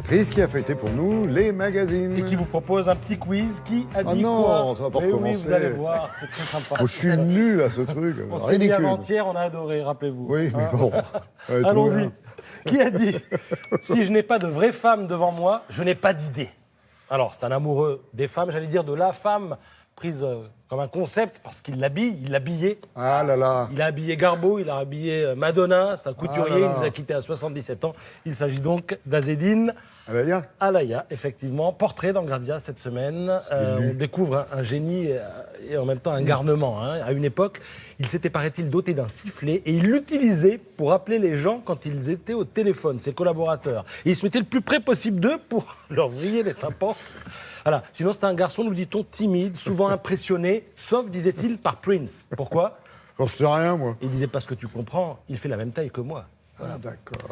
Chris qui a feuilleté pour nous les magazines. Et qui vous propose un petit quiz. Qui a dit non, quoi? ça va pas Mais oui, recommencer. vous allez voir, c'est très sympa. Oh, je suis nul à ce truc. On s'est dit Ridicule. avant-hier, on a adoré, rappelez-vous. Oui, mais Hein? bon. Ouais, tout Allons-y. va. Qui a dit « Si je n'ai pas de vraie femme devant moi, je n'ai pas d'idée ». Alors, c'est un amoureux des femmes, j'allais dire de la femme, prise comme un concept, parce qu'il l'habille, il l'habillait. Ah là là. Il a habillé Garbo, il a habillé Madonna, c'est un couturier, Ah là là. il nous a quittés à 77 ans. Il s'agit donc d'Azzedine Alaya. Alaya, effectivement. Portrait dans Grazia cette semaine. On découvre un génie et en même temps un garnement. Hein. À une époque, il s'était, paraît-il, doté d'un sifflet et il l'utilisait pour appeler les gens quand ils étaient au téléphone, ses collaborateurs. Et il se mettait le plus près possible d'eux pour leur vriller les tympans. Voilà. Sinon, c'était un garçon, nous dit-on, timide, souvent impressionné, sauf, disait-il, par Prince. Pourquoi? J'en sais rien, moi. Il disait, parce que tu comprends, il fait la même taille que moi. Ah, d'accord.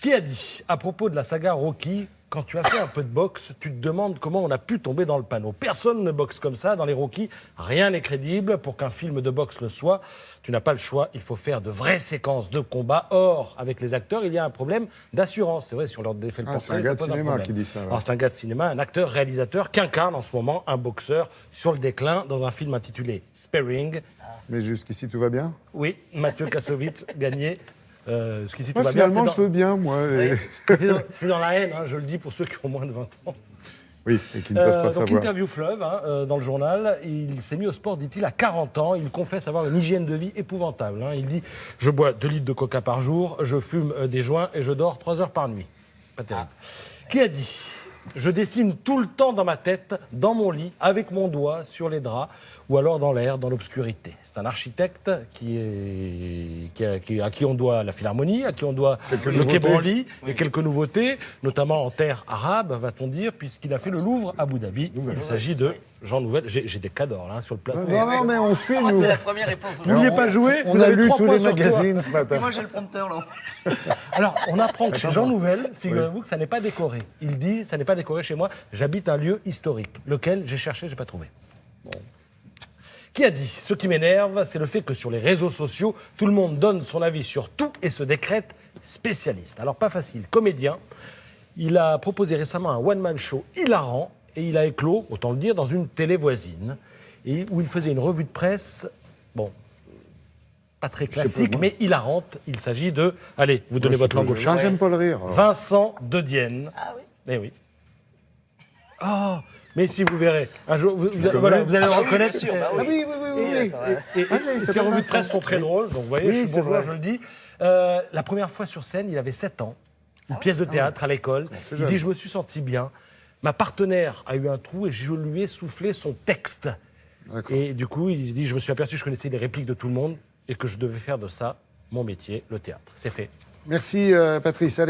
Qui a dit, à propos de la saga Rocky, quand tu as fait un peu de boxe, tu te demandes comment on a pu tomber dans le panneau. Personne ne boxe comme ça dans les Rocky. Rien n'est crédible. Pour qu'un film de boxe le soit, tu n'as pas le choix. Il faut faire de vraies séquences de combat. Or, avec les acteurs, il y a un problème d'assurance. C'est vrai, si on leur défait le portrait, c'est un gars ça de pose cinéma problème. qui dit ça. Ouais. Alors, c'est un gars de cinéma, un acteur, réalisateur, qui incarne en ce moment un boxeur sur le déclin dans un film intitulé Sparring. Mais jusqu'ici, tout va bien. Oui, Mathieu Kassovitz, gagné. Jusqu'ici, tout Moi, va bien. finalement, C'est je veux bien, moi. et- C'est dans la haine, hein, je le dis pour ceux qui ont moins de 20 ans. Oui, et qui ne peuvent pas Donc, savoir. interview fleuve dans le journal. Il s'est mis au sport, dit-il, à 40 ans. Il confesse avoir une hygiène de vie épouvantable. Hein. Il dit « Je bois 2 litres de coca par jour, je fume des joints et je dors 3 heures par nuit. » Pas terrible. Qui a dit « Je dessine tout le temps dans ma tête, dans mon lit, avec mon doigt, sur les draps, ou alors dans l'air, dans l'obscurité. » C'est un architecte à qui on doit la Philharmonie, à qui on doit Quelques le nouveautés. Quai Branly, et quelques nouveautés, notamment en terre arabe, va-t-on dire, puisqu'il a fait le Louvre à Abu Dhabi. Il s'agit de Jean Nouvel. J'ai des cadors là sur le plateau. Non, mais on suit, nous. C'est la première réponse. Vous vouliez pas jouer? On Vous a avez lu 3 tous points les sur 3. magazines ce matin. Moi, j'ai le prompteur, là. Alors, on apprend que chez Jean Nouvel, figurez-vous que ça n'est pas décoré. Il dit, ça n'est pas décoré chez moi, j'habite un lieu historique, lequel j'ai cherché, j'ai pas trouvé. Qui a dit? Ce qui m'énerve, c'est le fait que sur les réseaux sociaux, tout le monde donne son avis sur tout et se décrète spécialiste. Alors, pas facile. Comédien, il a proposé récemment un one-man show hilarant et il a éclos, autant le dire, dans une télé voisine et où il faisait une revue de presse, bon, pas très classique, moi. mais hilarante. Il s'agit de... Allez, vous donnez Moi, votre je sais langue au pas. chat. Ah, j'aime pas le rire. Vincent de Dienne. Ah oui. Eh oui. Ah, mais si vous verrez, un jour, vous connais allez le Ah oui, reconnaître. bien sûr, bah Ah oui. oui, oui, oui, oui. oui. Et Ah, c'est ces pas revues de Vincent. presse sont très drôles, donc vous voyez, Oui, je suis c'est bourgeois, vrai. je le dis. La première fois sur scène, il avait 7 ans, une pièce de théâtre à l'école. c'est Il jeune. dit, je me suis senti bien. Ma partenaire a eu un trou et je lui ai soufflé son texte. D'accord. Et du coup, il dit, je me suis aperçu que je connaissais les répliques de tout le monde et que je devais faire de ça mon métier, le théâtre. C'est fait. Merci, Patrice. Allez.